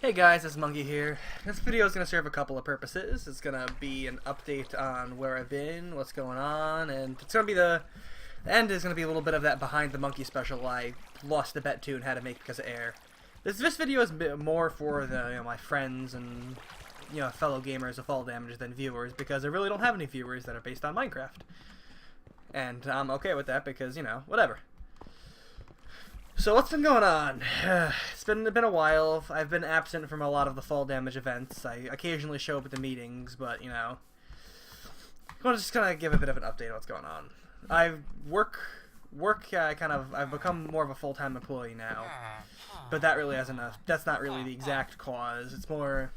Hey guys, it's Monkey here. This video is going to serve a couple of purposes. It's going to be an update on where I've been, what's going on, and it's going to be the end is going to be a little bit of that behind the monkey special I lost the bet to and had to make because of air. This video is a bit more for the my friends and fellow gamers of Fall Damage than viewers, because I really don't have any viewers that are based on Minecraft. And I'm okay with that because, whatever. So what's been going on? It's been a while. I've been absent from a lot of the Fall Damage events. I occasionally show up at the meetings, but I'm just gonna give a bit of an update on what's going on. I've become more of a full-time employee now, but that really hasn't. That's not really the exact cause. It's more.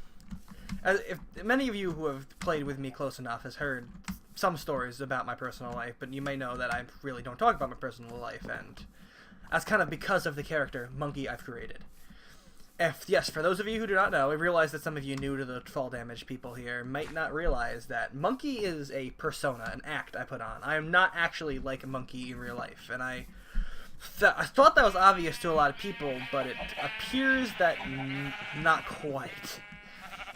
If many of you who have played with me close enough has heard some stories about my personal life, but you may know that I really don't talk about my personal life, and that's kind of because of the character Monkey I've created. Yes, for those of you who do not know, I realize that some of you new to the Fall Damage people here might not realize that Monkey is a persona, an act I put on. I am not actually like a monkey in real life, and I thought that was obvious to a lot of people, but it appears that not quite.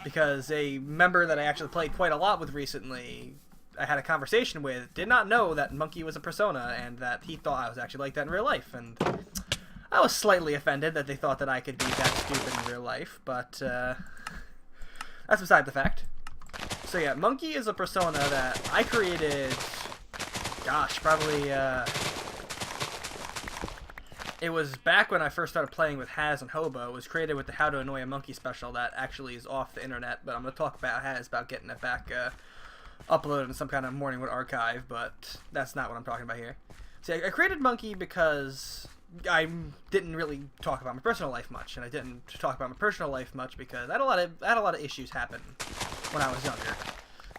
Because a member that I actually played quite a lot with recently, I had a conversation with, did not know that Monkey was a persona, and that he thought I was actually like that in real life, and I was slightly offended that they thought that I could be that stupid in real life, but that's beside the fact. So yeah, Monkey is a persona that I created, gosh, probably, it was back when I first started playing with Haz and Hobo. It was created with the How to Annoy a Monkey special that actually is off the internet, but I'm going to talk about Haz, about getting it back uploaded in some kind of Morningwood archive, but that's not what I'm talking about here. See, I created Monkey because I didn't really talk about my personal life much, and I didn't talk about my personal life much because I had a lot of issues happen when I was younger.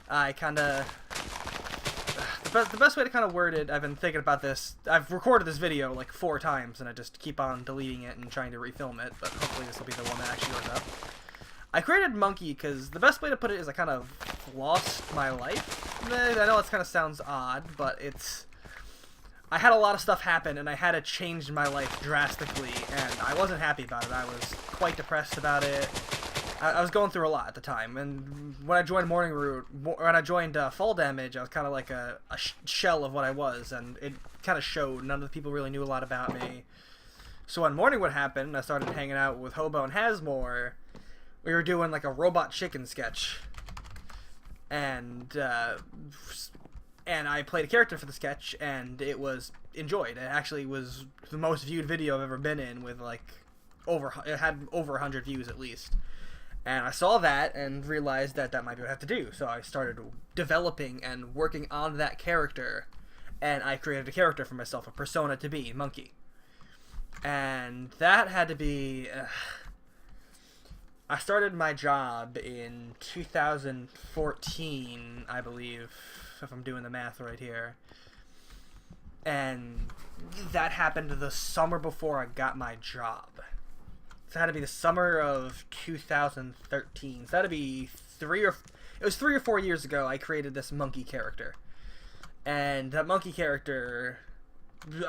I kind of... The best way to kind of word it, I've been thinking about this. I've recorded this video like 4 times, and I just keep on deleting it and trying to refilm it, but hopefully this will be the one that actually goes up. I created Monkey because the best way to put it is I kind of lost my life. I know it kind of sounds odd, but I had a lot of stuff happen, and I had to change my life drastically, and I wasn't happy about it. I was quite depressed about it. I was going through a lot at the time, and when I joined Fall Damage, I was kind of like a shell of what I was, and it kind of showed. None of the people really knew a lot about me. So when Morningwood happened, I started hanging out with Hobo and Hasmore. We were doing like a robot chicken sketch, and I played a character for the sketch, and it was enjoyed. It actually was the most viewed video I've ever been in, with like it had over 100 views at least. And I saw that and realized that that might be what I have to do. So I started developing and working on that character, and I created a character for myself, a persona to be, Monkey. And that had to be... I started my job in 2014, I believe, if I'm doing the math right here. And that happened the summer before I got my job. So it had to be the summer of 2013. So that had to be 3 or 4 years ago I created this monkey character. And that monkey character,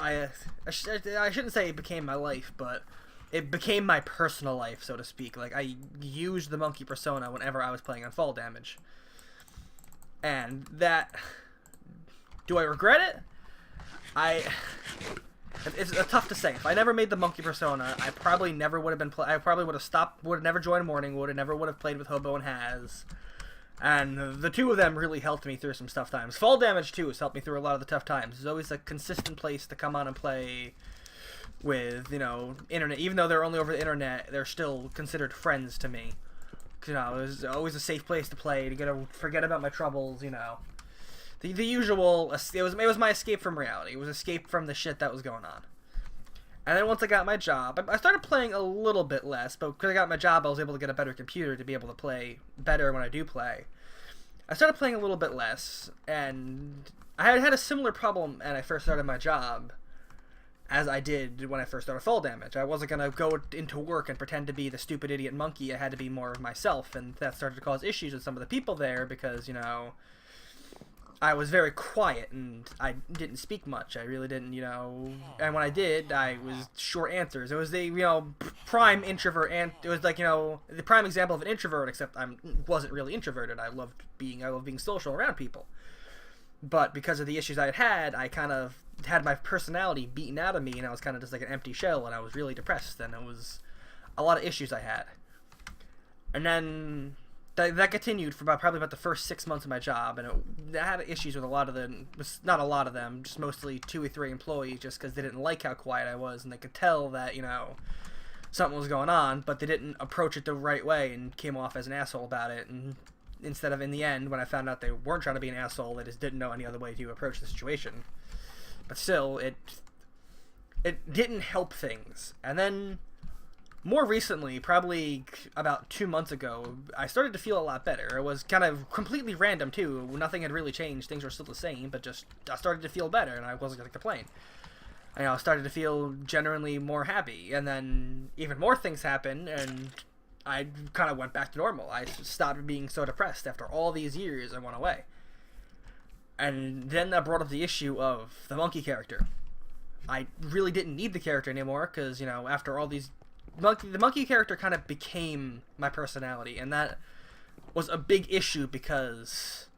I shouldn't say it became my life, but it became my personal life, so to speak. Like, I used the monkey persona whenever I was playing on Fall Damage. And that... Do I regret it? It's tough to say. If I never made the monkey persona, I probably never would have been I probably would have stopped, would have never joined Morningwood, and never would have played with Hobo and Haz. And the two of them really helped me through some tough times. Fall Damage, too, has helped me through a lot of the tough times. There's always a consistent place to come on and play with, internet. Even though they're only over the internet, they're still considered friends to me. It was always a safe place to play, to forget about my troubles, The usual, it was my escape from reality. It was escape from the shit that was going on. And then once I got my job, I started playing a little bit less, but because I got my job, I was able to get a better computer to be able to play better when I do play. I started playing a little bit less, and I had a similar problem when I first started my job as I did when I first started Fall Damage. I wasn't going to go into work and pretend to be the stupid idiot monkey. I had to be more of myself, and that started to cause issues with some of the people there because, I was very quiet and I didn't speak much. I really didn't, and when I did, I was short answers. It was the, prime introvert, and it was like, the prime example of an introvert, except I wasn't really introverted. I loved being social around people. But because of the issues I had, I kind of had my personality beaten out of me, and I was kind of just like an empty shell, and I was really depressed, and it was a lot of issues I had. And then that continued for probably about the first 6 months of my job, and I had issues with a lot of them. Not a lot of them, just mostly 2 or 3 employees, just because they didn't like how quiet I was, and they could tell that, something was going on, but they didn't approach it the right way and came off as an asshole about it. And instead of, in the end, when I found out they weren't trying to be an asshole, they just didn't know any other way to approach the situation. But still, it didn't help things. And then, more recently, probably about 2 months ago, I started to feel a lot better. It was kind of completely random, too. Nothing had really changed. Things were still the same, but just I started to feel better, and I wasn't going to complain. I started to feel genuinely more happy. And then even more things happened, and I kind of went back to normal. I stopped being so depressed after all these years I went away. And then that brought up the issue of the monkey character. I really didn't need the character anymore because, after all these... The monkey character kind of became my personality, and that was a big issue because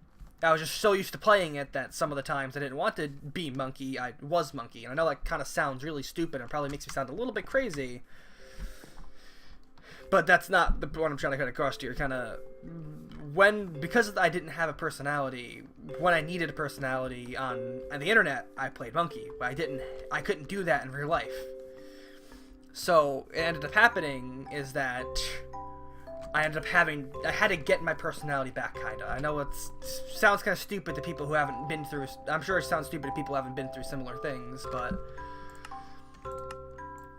I was just so used to playing it that some of the times I didn't want to be monkey, I was monkey. And I know that kind of sounds really stupid and probably makes me sound a little bit crazy, but that's not the point I'm trying to cut across to. You're kind of... Because I didn't have a personality, when I needed a personality on the internet, I played monkey. But I couldn't do that in real life. So, it ended up happening is that I had to get my personality back, kinda. I know it sounds kind of stupid to people who haven't been through... I'm sure it sounds stupid to people who haven't been through similar things, but...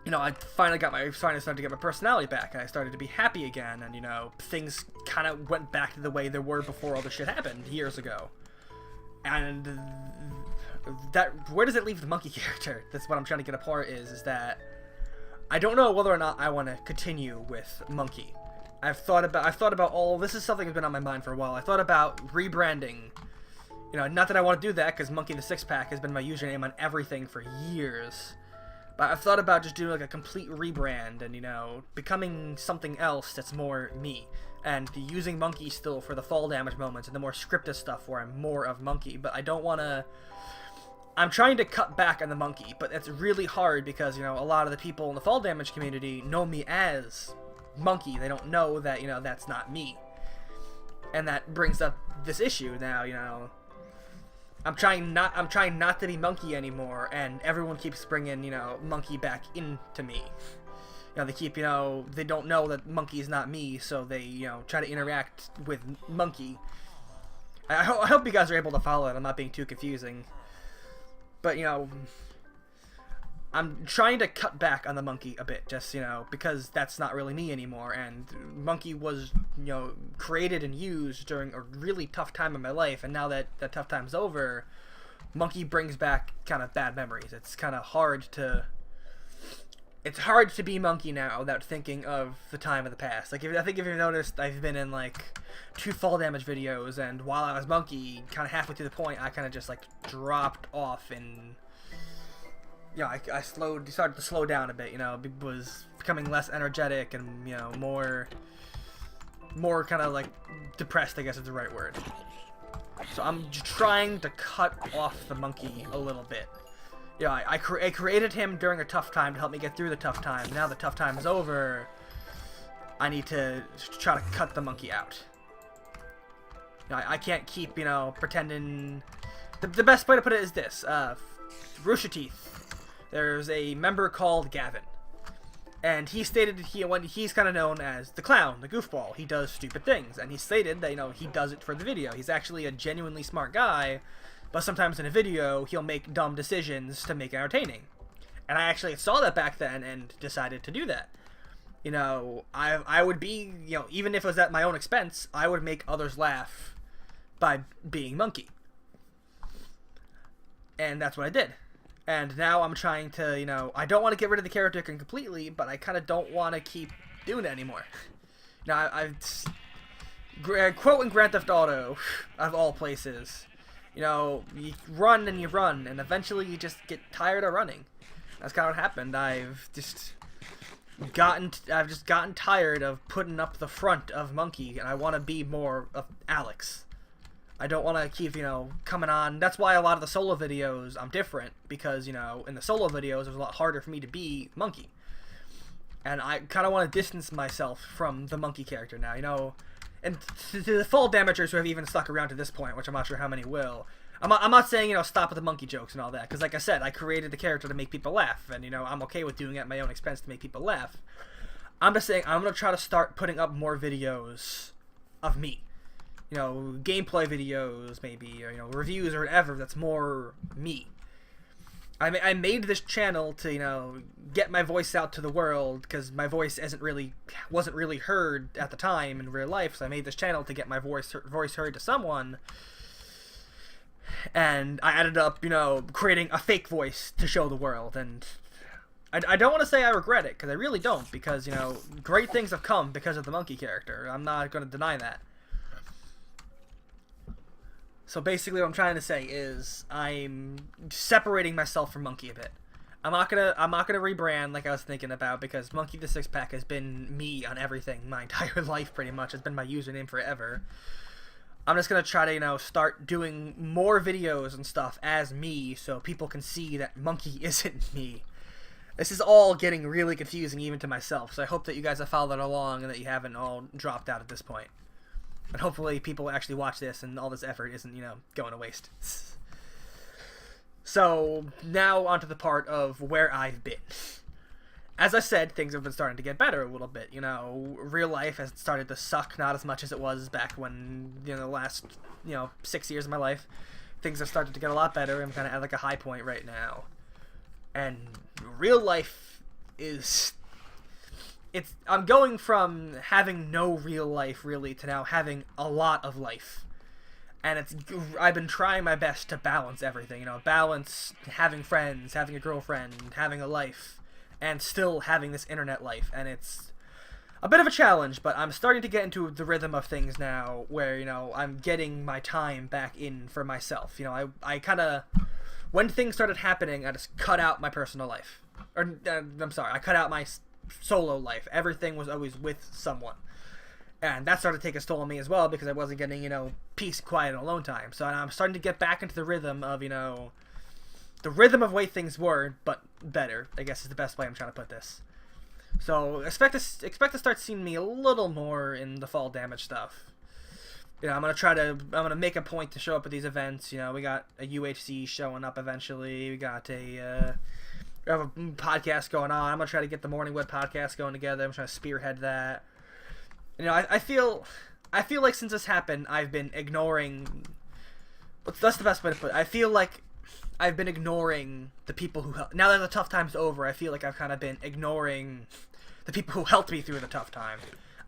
I finally started to get my personality back, and I started to be happy again, and, things kind of went back to the way they were before all this shit happened years ago. And where does it leave the monkey character? That's what I'm trying to get apart is that I don't know whether or not I want to continue with monkey. I've thought about all... This is something that's been on my mind for a while. I thought about rebranding. Not that I want to do that, because Monkey the Six Pack has been my username on everything for years. But I've thought about just doing like a complete rebrand and, becoming something else that's more me. And using Monkey still for the fall damage moments and the more scripted stuff where I'm more of Monkey. But I don't want to... I'm trying to cut back on the monkey, but it's really hard because, a lot of the people in the fall damage community know me as monkey. They don't know that, that's not me. And that brings up this issue now, I'm trying not to be monkey anymore, and everyone keeps bringing, monkey back into me. They keep, they don't know that monkey is not me, so they, try to interact with monkey. I hope you guys are able to follow it. I'm not being too confusing. But, I'm trying to cut back on the monkey a bit, just, because that's not really me anymore, and monkey was, created and used during a really tough time in my life, and now that that tough time's over, monkey brings back kind of bad memories. It's kind of hard to... It's hard to be monkey now without thinking of the time of the past. Like, I think if you've noticed, I've been in, 2 fall damage videos, and while I was monkey, kind of halfway through the point, I kind of just, dropped off, and, I started to slow down a bit, was becoming less energetic and, more kind of, depressed, I guess is the right word. So I'm trying to cut off the monkey a little bit. I created him during a tough time to help me get through the tough time. Now the tough time is over, I need to try to cut the monkey out. I can't keep, pretending... The best way to put it is this. Rooster Teeth. There's a member called Gavin. And he stated he's kind of known as the clown, the goofball. He does stupid things. And he stated that, he does it for the video. He's actually a genuinely smart guy. But sometimes in a video, he'll make dumb decisions to make it entertaining. And I actually saw that back then and decided to do that. I would be, even if it was at my own expense, I would make others laugh by being monkey. And that's what I did. And now I'm trying to, I don't want to get rid of the character completely, but I kind of don't want to keep doing it anymore. Now, I've... Quote in Grand Theft Auto, of all places... You know, you run and you run, and eventually you just get tired of running. That's kind of what happened. I've just gotten tired of putting up the front of Monkey, and I want to be more of Alex. I don't want to keep, you know, coming on. That's why a lot of the solo videos, I'm different, because, you know, in the solo videos, it was a lot harder for me to be Monkey. And I kind of want to distance myself from the Monkey character now, you know. And to the full damagers who have even stuck around to this point, which I'm not sure how many will, I'm not saying, you know, stop with the monkey jokes and all that, because like I said, I created the character to make people laugh, and, you know, I'm okay with doing it at my own expense to make people laugh. I'm just saying I'm going to try to start putting up more videos of me. You know, gameplay videos, maybe, or, you know, reviews or whatever that's more me. I made this channel to, you know, get my voice out to the world, because my voice wasn't really heard at the time in real life, so I made this channel to get my voice heard to someone. And I ended up, you know, creating a fake voice to show the world, and I don't want to say I regret it, because I really don't, because, you know, great things have come because of the Monkey character. I'm not going to deny that. So basically what I'm trying to say is I'm separating myself from Monkey a bit. I'm not gonna rebrand like I was thinking about, because Monkey the Six Pack has been me on everything my entire life pretty much. It's been my username forever. I'm just gonna try to, you know, start doing more videos and stuff as me, so people can see that Monkey isn't me. This is all getting really confusing even to myself, so I hope that you guys have followed along and that you haven't all dropped out at this point. And hopefully people actually watch this and all this effort isn't, you know, going to waste. So, now onto the part of where I've been. As I said, things have been starting to get better a little bit. You know, real life has started to suck, not as much as it was back when, you know, the last, you know, 6 years of my life. Things have started to get a lot better. I'm kind of at like a high point right now. And real life is... I'm going from having no real life, really, to now having a lot of life. And I've been trying my best to balance everything, you know, balance having friends, having a girlfriend, having a life, and still having this internet life. And it's a bit of a challenge, but I'm starting to get into the rhythm of things now, where, you know, I'm getting my time back in for myself. You know, I kind of, when things started happening, I just cut out my personal life. Or, I'm sorry, I cut out my solo life. Everything was always with someone, and that started to take a toll on me as well, because I wasn't getting, you know, peace, quiet, and alone time. So I'm starting to get back into the rhythm of, you know, the rhythm of way things were, but better, I guess is the best way I'm trying to put this. So expect to start seeing me a little more in the fall damage stuff. You know, I'm gonna make a point to show up at these events. You know, we got a UHC showing up eventually. We got we have a podcast going on. I'm going to try to get the Morning Wood podcast going together. I'm trying to spearhead that. You know, I feel like since this happened, I've been ignoring... That's the best way to put it. I feel like I've been ignoring the people who... Now that the tough time's over, I feel like I've kind of been ignoring the people who helped me through the tough time.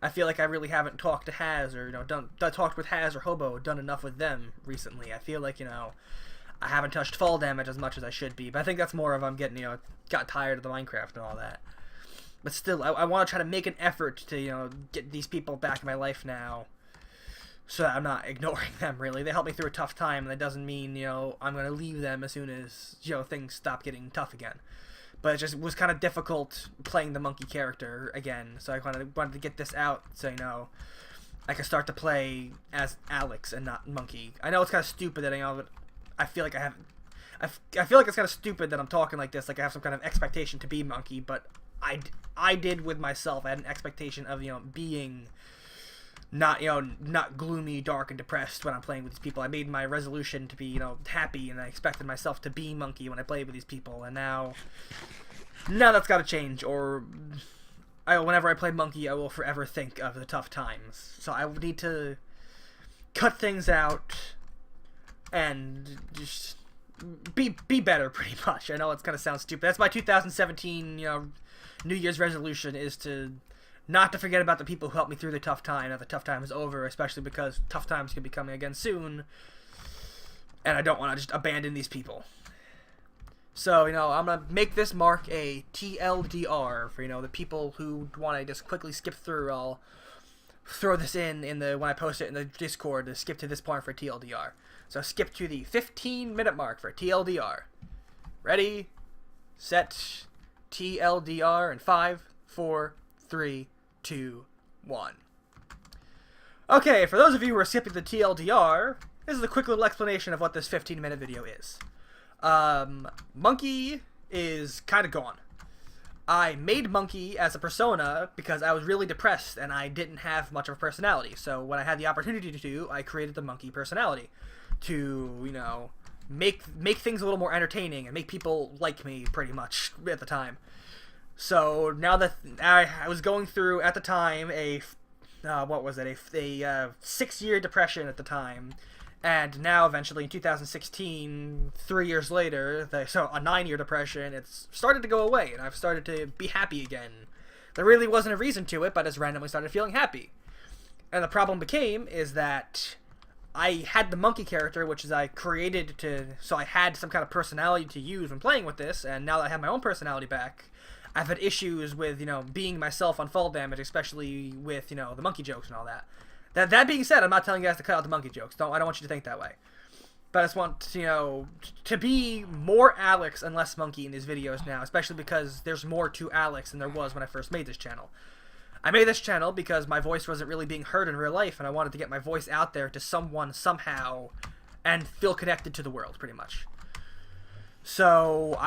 I feel like I really haven't talked to Haz, or, you know, talked with Haz or Hobo, done enough with them recently. I feel like, you know... I haven't touched fall damage as much as I should be, but I think that's more of I'm getting, you know, got tired of the Minecraft and all that. But still, I want to try to make an effort to, you know, get these people back in my life now, so that I'm not ignoring them, really. They helped me through a tough time, and that doesn't mean, you know, I'm going to leave them as soon as, you know, things stop getting tough again. But it just was kind of difficult playing the Monkey character again, so I kind of wanted to get this out so, you know, I can start to play as Alex and not Monkey. I know it's kind of stupid that, you know, I feel like I feel like it's kind of stupid that I'm talking like this, like I have some kind of expectation to be Monkey, but I did with myself. I had an expectation of, you know, being not, you know, not gloomy, dark, and depressed when I'm playing with these people. I made my resolution to be, you know, happy, and I expected myself to be Monkey when I played with these people, and now that's got to change, or whenever I play Monkey, I will forever think of the tough times. So I need to cut things out and just be better, pretty much. I know it's gonna sound stupid. That's my 2017, you know, New Year's resolution, is to not to forget about the people who helped me through the tough time. Now the tough time is over, especially because tough times could be coming again soon, and I don't want to just abandon these people. So, you know, I'm gonna make this mark a TLDR for, you know, the people who want to just quickly skip through. I'll throw this in the when I post it in the Discord to skip to this point for TLDR. So skip to the 15-minute mark for TLDR. Ready, set, TLDR in 5, 4, 3, 2, 1. Okay, for those of you who are skipping the TLDR, this is a quick little explanation of what this 15-minute video is. Monkey is kind of gone. I made Monkey as a persona because I was really depressed and I didn't have much of a personality. So when I had the opportunity to do, I created the Monkey personality to, you know, make things a little more entertaining and make people like me pretty much at the time. So now that I was going through at the time a 6-year depression at the time, and now eventually in 2016, 3 years later, so a 9-year depression, it's started to go away and I've started to be happy again. There really wasn't a reason to it, but I just randomly started feeling happy. And the problem is that I had the Monkey character, which is I created so I had some kind of personality to use when playing with this, and now that I have my own personality back, I've had issues with, you know, being myself on fall damage, especially with, you know, the monkey jokes and all that. That being said, I'm not telling you guys to cut out the monkey jokes. I don't want you to think that way. But I just want, you know, to be more Alex and less Monkey in these videos now, especially because there's more to Alex than there was when I first made this channel. I made this channel because my voice wasn't really being heard in real life, and I wanted to get my voice out there to someone somehow and feel connected to the world, pretty much. So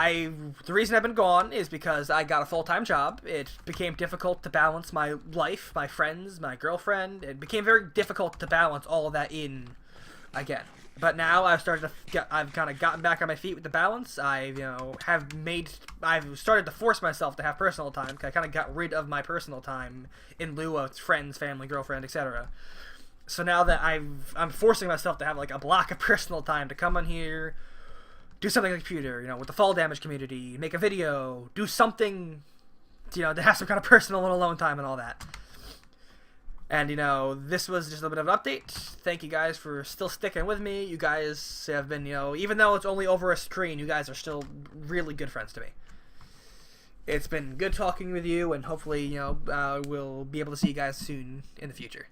the reason I've been gone is because I got a full-time job. It became difficult to balance my life, my friends, my girlfriend. It became very difficult to balance all of that in again. But now I've kind of gotten back on my feet with the balance. I've started to force myself to have personal time. I kind of got rid of my personal time in lieu of friends, family, girlfriend, etc. So now that I'm forcing myself to have like a block of personal time to come on here, do something on the computer, you know, with the fall damage community, make a video, do something, you know, to have some kind of personal and alone time and all that. And, you know, this was just a little bit of an update. Thank you guys for still sticking with me. You guys have been, you know, even though it's only over a screen, you guys are still really good friends to me. It's been good talking with you, and hopefully, you know, we'll be able to see you guys soon in the future.